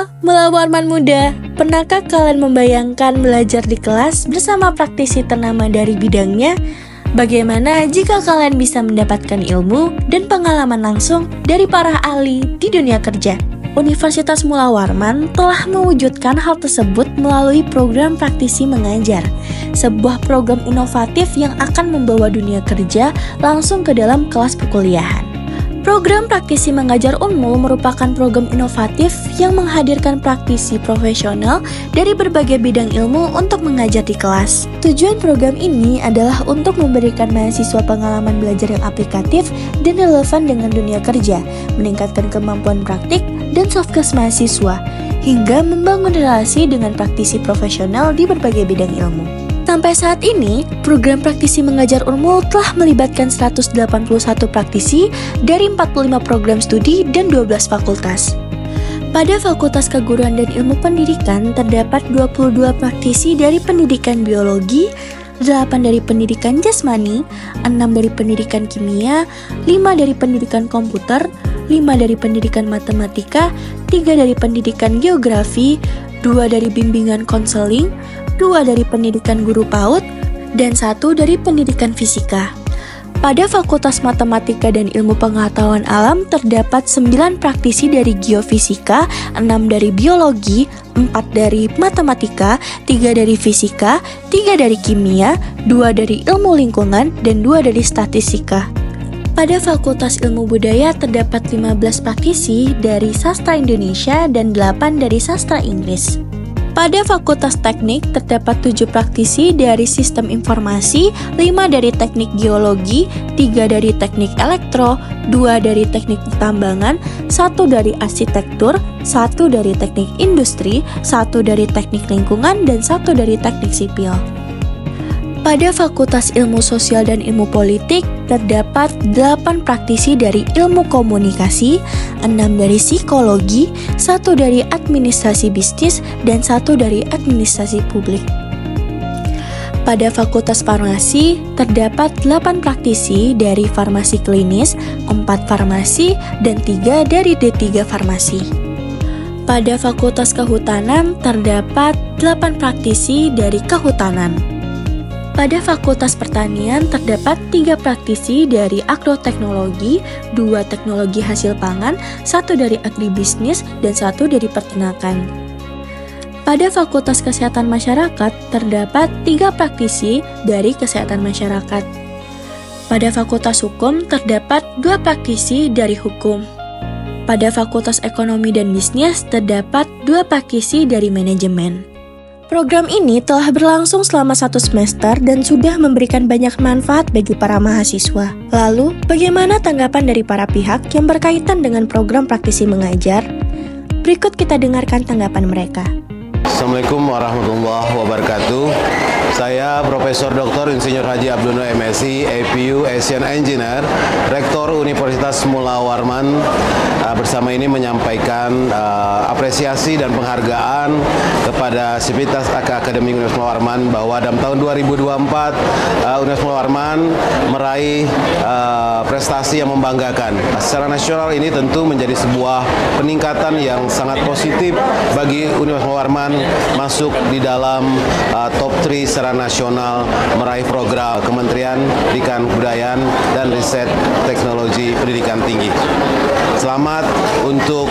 Halo, Mula Warman Muda. Pernahkah kalian membayangkan belajar di kelas bersama praktisi ternama dari bidangnya? Bagaimana jika kalian bisa mendapatkan ilmu dan pengalaman langsung dari para ahli di dunia kerja? Universitas Mula Warman telah mewujudkan hal tersebut melalui program praktisi mengajar, sebuah program inovatif yang akan membawa dunia kerja langsung ke dalam kelas perkuliahan. Program praktisi mengajar Unmul merupakan program inovatif yang menghadirkan praktisi profesional dari berbagai bidang ilmu untuk mengajar di kelas. Tujuan program ini adalah untuk memberikan mahasiswa pengalaman belajar yang aplikatif dan relevan dengan dunia kerja, meningkatkan kemampuan praktik dan soft skills mahasiswa, hingga membangun relasi dengan praktisi profesional di berbagai bidang ilmu. Sampai saat ini, program praktisi mengajar Unmul telah melibatkan 181 praktisi dari 45 program studi dan 12 fakultas. Pada Fakultas Keguruan dan Ilmu Pendidikan terdapat 22 praktisi dari pendidikan biologi, 8 dari pendidikan jasmani, 6 dari pendidikan kimia, 5 dari pendidikan komputer, 5 dari pendidikan matematika, 3 dari pendidikan geografi, 2 dari bimbingan konseling, 2 dari pendidikan guru PAUD, dan 1 dari pendidikan fisika. Pada Fakultas Matematika dan Ilmu Pengetahuan Alam terdapat 9 praktisi dari geofisika, 6 dari biologi, 4 dari matematika, 3 dari fisika, 3 dari kimia, 2 dari ilmu lingkungan, dan 2 dari statistika. Pada Fakultas Ilmu Budaya terdapat 15 praktisi dari sastra Indonesia dan 8 dari sastra Inggris. Pada Fakultas Teknik terdapat 7 praktisi dari Sistem Informasi, 5 dari Teknik Geologi, 3 dari Teknik Elektro, 2 dari Teknik Pertambangan, 1 dari Arsitektur, 1 dari Teknik Industri, 1 dari Teknik Lingkungan, dan 1 dari Teknik Sipil. Pada Fakultas Ilmu Sosial dan Ilmu Politik terdapat 8 praktisi dari Ilmu Komunikasi, 6 dari Psikologi, 1 dari Administrasi Bisnis, dan 1 dari Administrasi Publik. Pada Fakultas Farmasi terdapat 8 praktisi dari Farmasi Klinis, 4 Farmasi, dan 3 dari D3 Farmasi. Pada Fakultas Kehutanan terdapat 8 praktisi dari Kehutanan. Pada Fakultas Pertanian terdapat 3 praktisi dari agroteknologi, 2 teknologi hasil pangan, 1 dari agribisnis, dan 1 dari peternakan. Pada Fakultas Kesehatan Masyarakat terdapat 3 praktisi dari kesehatan masyarakat. Pada Fakultas Hukum terdapat 2 praktisi dari hukum. Pada Fakultas Ekonomi dan Bisnis terdapat 2 praktisi dari manajemen. Program ini telah berlangsung selama 1 semester dan sudah memberikan banyak manfaat bagi para mahasiswa. Lalu, bagaimana tanggapan dari para pihak yang berkaitan dengan program praktisi mengajar? Berikut kita dengarkan tanggapan mereka. Assalamualaikum warahmatullahi wabarakatuh. Saya Profesor Dr. Insinyur Haji Abdul Nur MSc, APU Asian Engineer, Rektor Universitas Mula Warman, bersama ini menyampaikan apresiasi dan penghargaan kepada Sivitas Akademi Universitas Mula Warman bahwa dalam tahun 2024 Universitas Mula Warman meraih prestasi yang membanggakan. Secara nasional ini tentu menjadi sebuah peningkatan yang sangat positif bagi Universitas Mula Warman masuk di dalam top 3 secara nasional meraih program Kementerian Pendidikan Kebudayaan dan Riset Teknologi Pendidikan Tinggi. Selamat untuk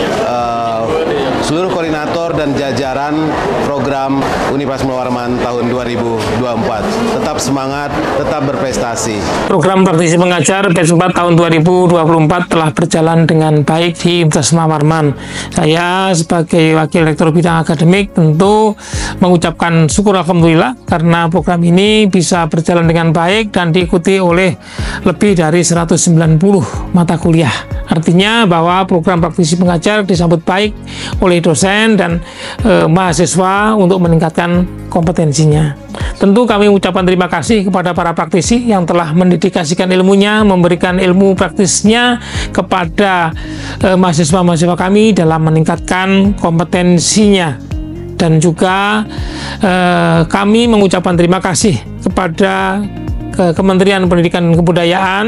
seluruh koordinator dan jajaran program Universitas Mula Warman tahun 2024. Tetap semangat, tetap berprestasi. Program praktisi mengajar batch 4 tahun 2024 telah berjalan dengan baik di Universitas Mula Warman. Saya sebagai Wakil Rektor Bidang Akademik tentu mengucapkan syukur alhamdulillah karena program ini bisa berjalan dengan baik dan diikuti oleh lebih dari 190 mata kuliah. Artinya bahwa program praktisi mengajar disambut baik oleh dosen dan mahasiswa untuk meningkatkan kompetensinya. Tentu kami mengucapkan terima kasih kepada para praktisi yang telah mendedikasikan ilmunya, memberikan ilmu praktisnya kepada mahasiswa-mahasiswa kami dalam meningkatkan kompetensinya. Dan juga kami mengucapkan terima kasih kepada Kementerian Pendidikan dan Kebudayaan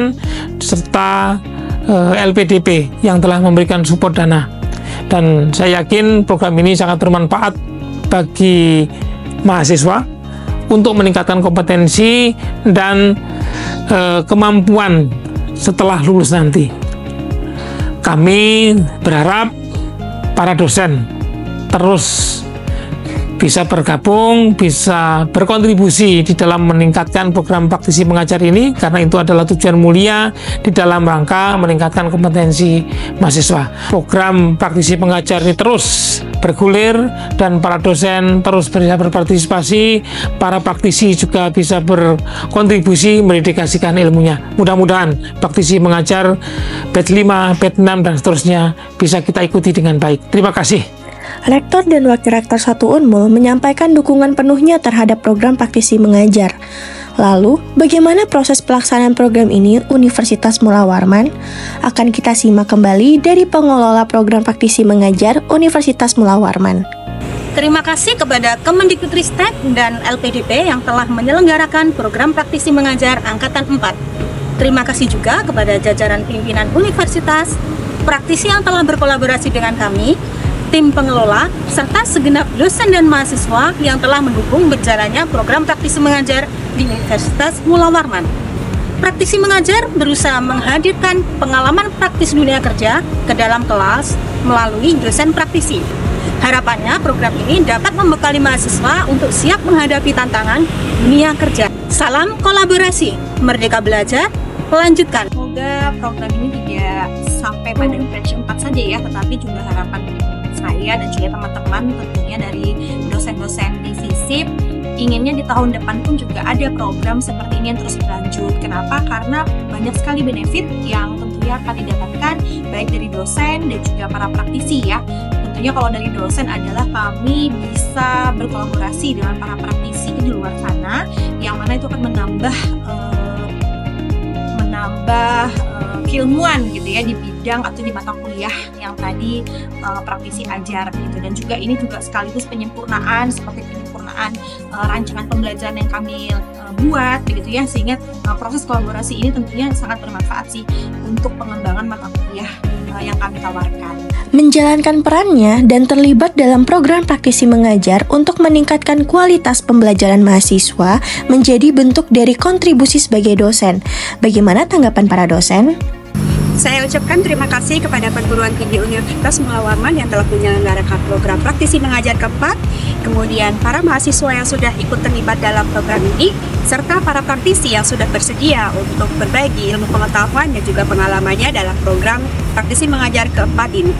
serta LPDP yang telah memberikan support dana. Dan saya yakin program ini sangat bermanfaat bagi mahasiswa untuk meningkatkan kompetensi dan kemampuan setelah lulus nanti. Kami berharap para dosen terus bisa bergabung, bisa berkontribusi di dalam meningkatkan program praktisi mengajar ini, karena itu adalah tujuan mulia di dalam rangka meningkatkan kompetensi mahasiswa. Program praktisi mengajar ini terus bergulir dan para dosen terus bisa berpartisipasi, para praktisi juga bisa berkontribusi mendedikasikan ilmunya. Mudah-mudahan praktisi mengajar batch 5, batch 6 dan seterusnya bisa kita ikuti dengan baik. Terima kasih. Rektor dan Wakil Rektor 1 Unmul menyampaikan dukungan penuhnya terhadap program praktisi mengajar. Lalu, bagaimana proses pelaksanaan program ini Universitas Mula Warman? Akan kita simak kembali dari pengelola program praktisi mengajar Universitas Mula Warman. Terima kasih kepada Kemendikbudristek dan LPDP yang telah menyelenggarakan program praktisi mengajar Angkatan 4. Terima kasih juga kepada jajaran pimpinan universitas, praktisi yang telah berkolaborasi dengan kami, tim pengelola, serta segenap dosen dan mahasiswa yang telah mendukung berjalannya program praktisi mengajar di Universitas Mula Warman. Praktisi mengajar berusaha menghadirkan pengalaman praktis dunia kerja ke dalam kelas melalui dosen praktisi. Harapannya program ini dapat membekali mahasiswa untuk siap menghadapi tantangan dunia kerja. Salam kolaborasi, merdeka belajar, lanjutkan. Semoga program ini tidak sampai pada batch 4 saja ya, tetapi juga harapan saya dan juga teman-teman tentunya dari dosen-dosen di FISIP inginnya di tahun depan pun juga ada program seperti ini yang terus berlanjut. Kenapa? Karena banyak sekali benefit yang tentunya akan didapatkan baik dari dosen dan juga para praktisi ya. Tentunya kalau dari dosen adalah kami bisa berkolaborasi dengan para praktisi di luar sana, yang mana itu akan menambah keilmuan gitu ya di bidang atau di mata kuliah yang tadi praktisi ajar gitu. Dan juga ini juga sekaligus penyempurnaan seperti penyempurnaan rancangan pembelajaran yang kami buat begitu ya, sehingga proses kolaborasi ini tentunya sangat bermanfaat sih untuk pengembangan mata kuliah yang kami tawarkan. Menjalankan perannya dan terlibat dalam program praktisi mengajar untuk meningkatkan kualitas pembelajaran mahasiswa menjadi bentuk dari kontribusi sebagai dosen. Bagaimana tanggapan para dosen? Saya ucapkan terima kasih kepada Perguruan Tinggi Universitas Mula Warman yang telah menyelenggarakan program praktisi mengajar keempat, kemudian para mahasiswa yang sudah ikut terlibat dalam program ini, serta para praktisi yang sudah bersedia untuk berbagi ilmu pengetahuan dan juga pengalamannya dalam program praktisi mengajar keempat ini.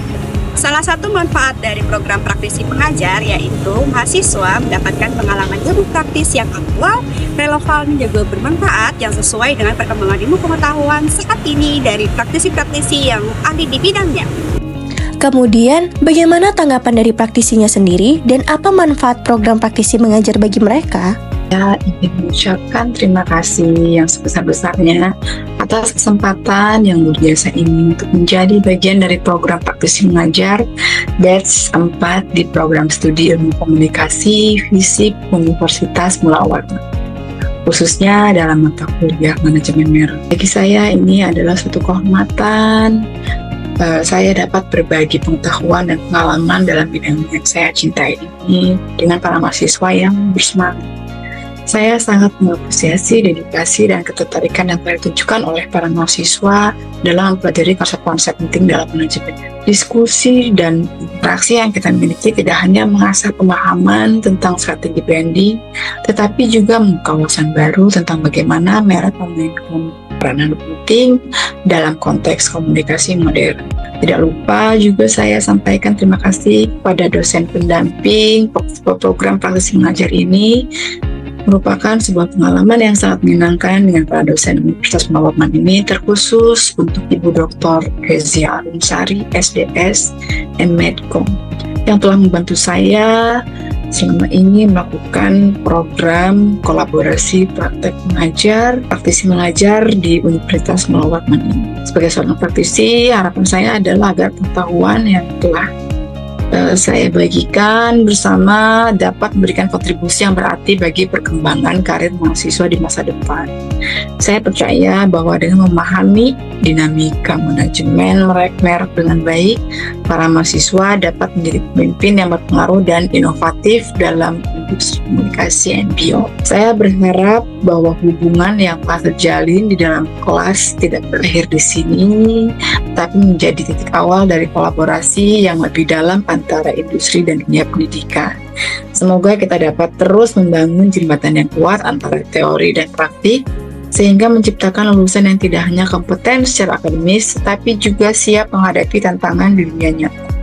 Salah satu manfaat dari program praktisi pengajar yaitu mahasiswa mendapatkan pengalaman ilmu praktis yang aktual, relevan, dan juga bermanfaat yang sesuai dengan perkembangan ilmu pengetahuan saat ini dari praktisi-praktisi yang ahli di bidangnya. Kemudian, bagaimana tanggapan dari praktisinya sendiri dan apa manfaat program praktisi mengajar bagi mereka? Saya ingin mengucapkan terima kasih yang sebesar-besarnya atas kesempatan yang luar biasa ini untuk menjadi bagian dari program praktisi mengajar batch 4 di program studi ilmu komunikasi FISIP Universitas Mula Warman, khususnya dalam mata kuliah manajemen merek. Bagi saya ini adalah suatu kehormatan. Saya dapat berbagi pengetahuan dan pengalaman dalam bidang yang saya cintai ini dengan para mahasiswa yang bersemangat. Saya sangat mengapresiasi dedikasi dan ketertarikan yang telah ditunjukkan oleh para mahasiswa dalam mempelajari konsep-konsep penting dalam manajemen. Diskusi dan interaksi yang kita miliki tidak hanya mengasah pemahaman tentang strategi branding, tetapi juga membuka wawasan baru tentang bagaimana merek memainkan peranan penting dalam konteks komunikasi modern. Tidak lupa juga saya sampaikan terima kasih kepada dosen pendamping program praktisi mengajar ini. Merupakan sebuah pengalaman yang sangat menyenangkan dengan para dosen Universitas Mula Warman ini, terkhusus untuk Ibu Dr. Kezia Arumsari, SDS, M.Medcom, yang telah membantu saya selama ini melakukan program kolaborasi praktek mengajar, praktisi mengajar di Universitas Mula Warman ini. Sebagai seorang praktisi, harapan saya adalah agar pengetahuan yang telah saya bagikan bersama dapat memberikan kontribusi yang berarti bagi perkembangan karir mahasiswa di masa depan. Saya percaya bahwa dengan memahami dinamika manajemen merek dengan baik, para mahasiswa dapat menjadi pemimpin yang berpengaruh dan inovatif dalam industri komunikasi and beyond. Saya berharap bahwa hubungan yang telah terjalin di dalam kelas tidak berakhir di sini, tapi menjadi titik awal dari kolaborasi yang lebih dalam antara industri dan dunia pendidikan. Semoga kita dapat terus membangun jembatan yang kuat antara teori dan praktik, sehingga menciptakan lulusan yang tidak hanya kompeten secara akademis, tapi juga siap menghadapi tantangan di dunia nyata.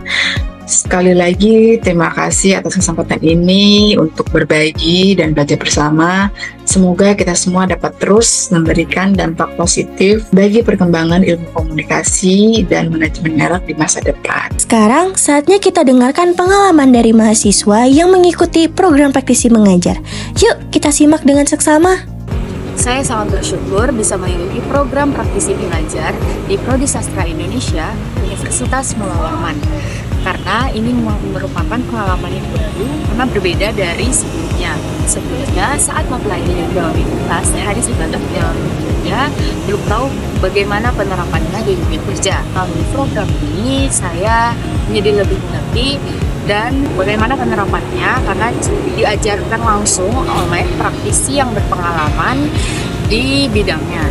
Sekali lagi, terima kasih atas kesempatan ini untuk berbagi dan belajar bersama. Semoga kita semua dapat terus memberikan dampak positif bagi perkembangan ilmu komunikasi dan manajemen merek di masa depan. Sekarang, saatnya kita dengarkan pengalaman dari mahasiswa yang mengikuti program praktisi mengajar. Yuk, kita simak dengan seksama. Saya sangat bersyukur bisa mengikuti program praktisi mengajar di Prodi Sastra Indonesia Universitas Mula Warman, karena ini merupakan pengalaman yang baru karena berbeda dari sebelumnya. Sebelumnya saat mempelajari dalam universitas, saya hanya sebatas dalam kerja, belum tahu bagaimana penerapannya di dunia kerja. Melalui program ini saya menjadi lebih mengerti dan bagaimana penerapannya karena diajarkan langsung oleh praktisi yang berpengalaman di bidangnya.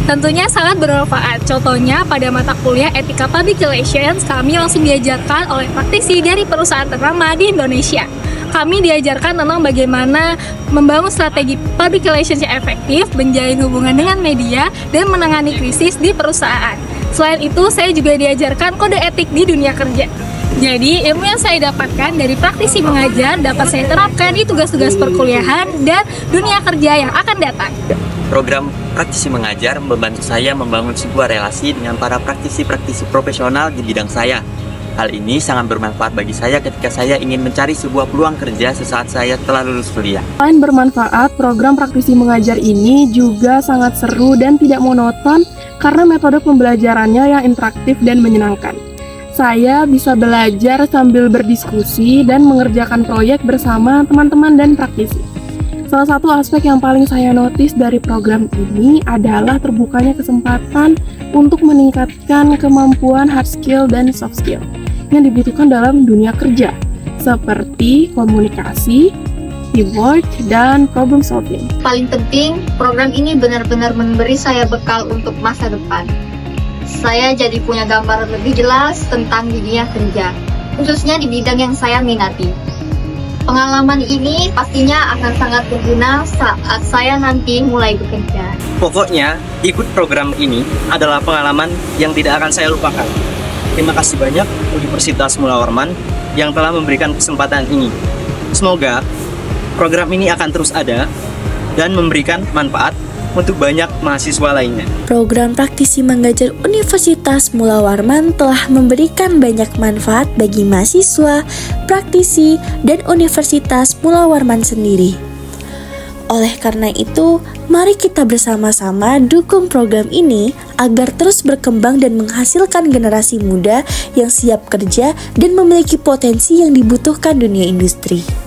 Tentunya sangat bermanfaat. Contohnya pada mata kuliah Etika Public Relations, kami langsung diajarkan oleh praktisi dari perusahaan ternama di Indonesia. Kami diajarkan tentang bagaimana membangun strategi public relations yang efektif, menjalin hubungan dengan media, dan menangani krisis di perusahaan. Selain itu, saya juga diajarkan kode etik di dunia kerja. Jadi, ilmu yang saya dapatkan dari praktisi mengajar dapat saya terapkan di tugas-tugas perkuliahan dan dunia kerja yang akan datang. Program praktisi mengajar membantu saya membangun sebuah relasi dengan para praktisi-praktisi profesional di bidang saya. Hal ini sangat bermanfaat bagi saya ketika saya ingin mencari sebuah peluang kerja sesaat saya telah lulus kuliah. Selain bermanfaat, program praktisi mengajar ini juga sangat seru dan tidak monoton karena metode pembelajarannya yang interaktif dan menyenangkan. Saya bisa belajar sambil berdiskusi dan mengerjakan proyek bersama teman-teman dan praktisi. Salah satu aspek yang paling saya notice dari program ini adalah terbukanya kesempatan untuk meningkatkan kemampuan hard skill dan soft skill yang dibutuhkan dalam dunia kerja, seperti komunikasi, teamwork, dan problem solving. Paling penting, program ini benar-benar memberi saya bekal untuk masa depan. Saya jadi punya gambaran lebih jelas tentang dunia kerja, khususnya di bidang yang saya minati. Pengalaman ini pastinya akan sangat berguna saat saya nanti mulai bekerja. Pokoknya, ikut program ini adalah pengalaman yang tidak akan saya lupakan. Terima kasih banyak Universitas Mula Warman yang telah memberikan kesempatan ini. Semoga program ini akan terus ada dan memberikan manfaat untuk banyak mahasiswa lainnya. Program praktisi mengajar Universitas Mula Warman telah memberikan banyak manfaat bagi mahasiswa, praktisi, dan Universitas Mula Warman sendiri. Oleh karena itu, mari kita bersama-sama dukung program ini agar terus berkembang dan menghasilkan generasi muda yang siap kerja dan memiliki potensi yang dibutuhkan dunia industri.